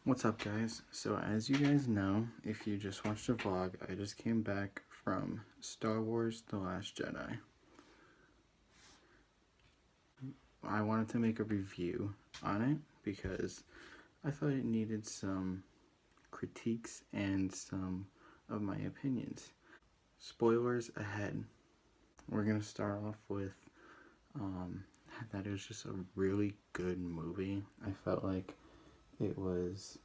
What's up, guys? So as you guys know, if you just watched the vlog, I just came back from Star Wars The Last Jedi. I wanted to make a review on it because I thought it needed some critiques and some of my opinions. Spoilers ahead. We're gonna start off with that it was just a really good movie. I felt like it was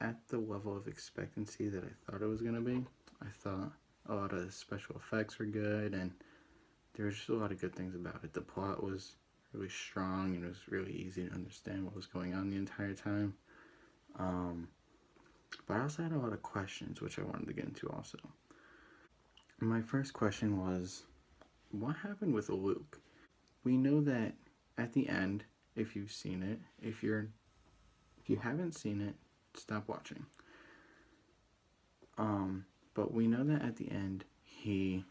at the level of expectancy that I thought it was going to be. I thought a lot of special effects were good, and there was just a lot of good things about it. The plot was really strong, and it was really easy to understand what was going on the entire time. But I also had a lot of questions, which I wanted to get into also. My first question was, what happened with Luke? We know that at the end, if you've seen it, if you haven't seen it, stop watching. But we know that at the end he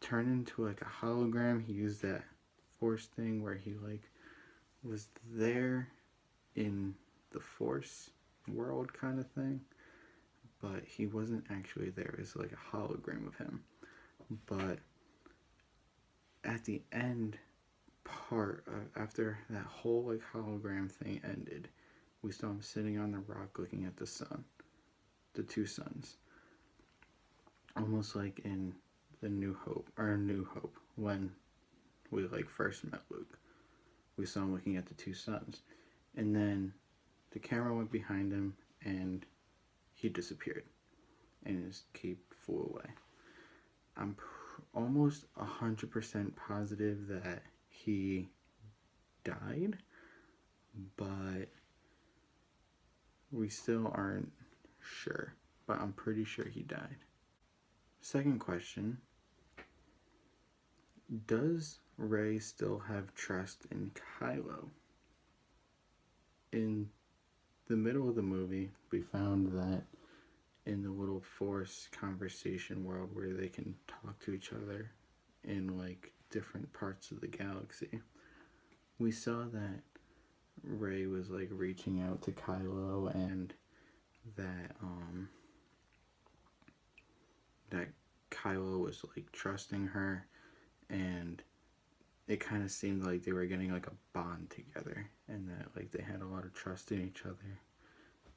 turned into like a hologram. He used that force thing where he like was there in the force world kind of thing, but he wasn't actually there. It's like a hologram of him. But at the end part of, after that whole like hologram thing ended, we saw him sitting on the rock looking at the sun, the two suns, almost like in the New Hope when we like first met Luke. We saw him looking at the two suns, and then the camera went behind him and he disappeared and his cape flew away. I'm almost 100% positive that he died, but we still aren't sure, but I'm pretty sure he died. Second question, does Rey still have trust in Kylo? In the middle of the movie, we found that in the little Force conversation world where they can talk to each other in like different parts of the galaxy, we saw that Rey was like reaching out to Kylo, and that that Kylo was like trusting her, and it kind of seemed like they were getting like a bond together, and that like they had a lot of trust in each other,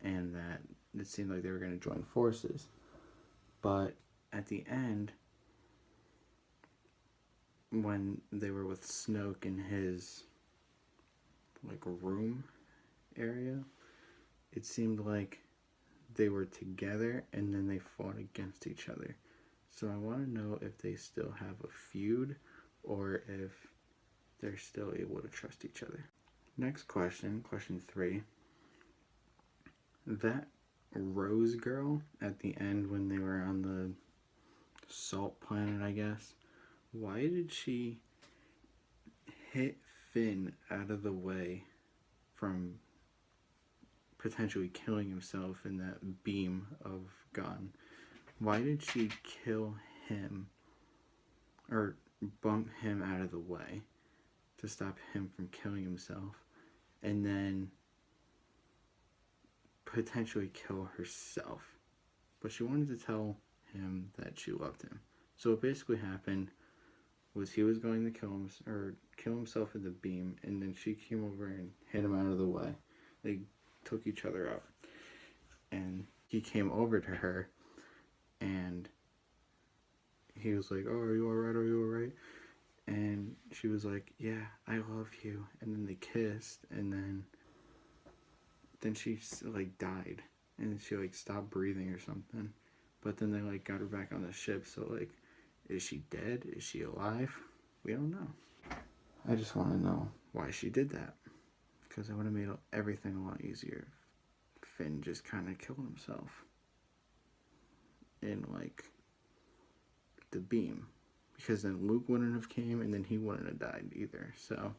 and that it seemed like they were going to join forces. But at the end, when they were with Snoke in his like room area, it seemed like they were together and then they fought against each other. So I want to know if they still have a feud or if they're still able to trust each other. Next question, question 3. That Rose girl at the end when they were on the salt planet, I guess, why did she hit Finn out of the way from potentially killing himself in that beam of gun? Why did she kill him or bump him out of the way to stop him from killing himself, and then potentially kill herself? But she wanted to tell him that she loved him. So what basically happened was he was going to kill himself in the beam, and then she came over and hit him out of the way. They took each other out, and he came over to her, and he was like, "Oh, are you alright? Are you alright?" And she was like, "Yeah, I love you." And then they kissed, and then she like died, and she like stopped breathing or something. But then they like got her back on the ship. So like, is she dead? Is she alive? We don't know. I just want to know why she did that, because it would have made everything a lot easier if Finn just kind of killed himself in like the beam, because then Luke wouldn't have came, and then he wouldn't have died either. So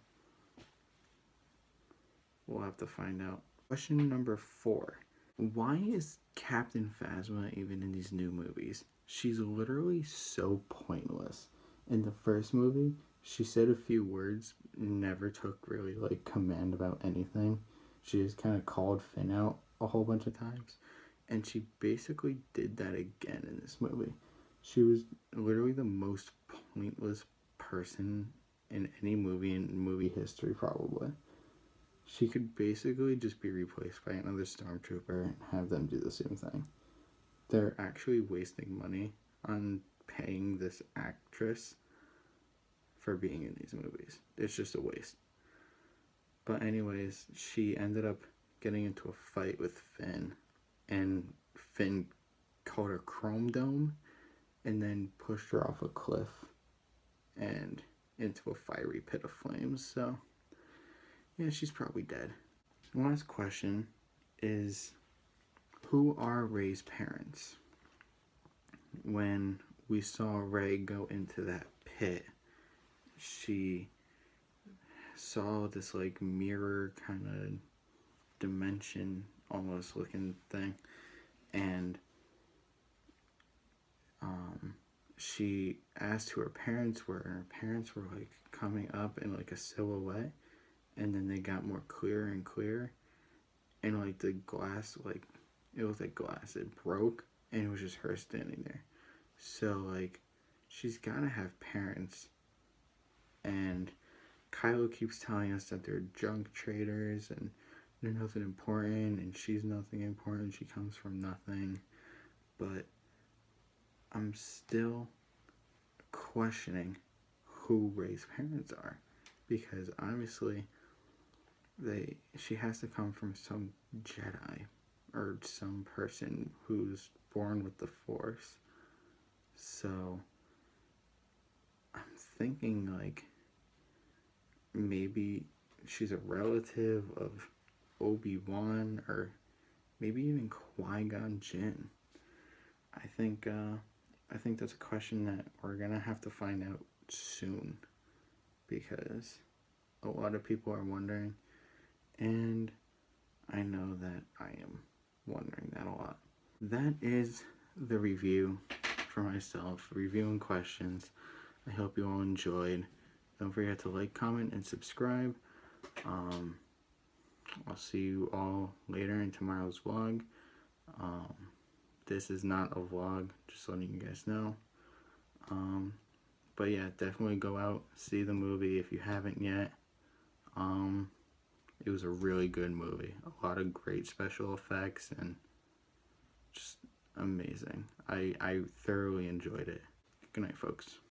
we'll have to find out. Question number 4. Why is Captain Phasma even in these new movies? She's literally so pointless. In the first movie, she said a few words, never took really like command about anything. she just kind of called Finn out a whole bunch of times. And she basically did that again in this movie. She was literally the most pointless person in any movie in movie history, probably. She could basically just be replaced by another stormtrooper and have them do the same thing. They're actually wasting money on paying this actress for being in these movies. It's just a waste. But anyways, she ended up getting into a fight with Finn, and Finn called her Chrome Dome and then pushed her off a cliff and into a fiery pit of flames. So yeah, she's probably dead. Last question is, who are Rey's parents? When we saw Rey go into that pit, she saw this like mirror kind of dimension almost looking thing, and she asked who her parents were, and her parents were like coming up in like a silhouette, and then they got more clearer and clearer, and like the glass, like it was like glass, it broke, and it was just her standing there. So like she's gotta have parents, and Kylo keeps telling us that they're junk traders and they're nothing important, and she's nothing important, she comes from nothing. But I'm still questioning who Rey's parents are, because obviously she has to come from some Jedi or some person who's born with the Force. So I'm thinking like maybe she's a relative of Obi-Wan, or maybe even Qui-Gon Jinn. I think that's a question that we're gonna have to find out soon, because a lot of people are wondering, and I know that I am wondering that a lot. That is the review for myself, reviewing questions. I hope you all enjoyed. Don't forget to like, comment, and subscribe. I'll see you all later in tomorrow's vlog. This is not a vlog, just letting you guys know. But yeah, definitely go out, see the movie if you haven't yet. It was a really good movie. A lot of great special effects and just amazing. I thoroughly enjoyed it. Good night, folks.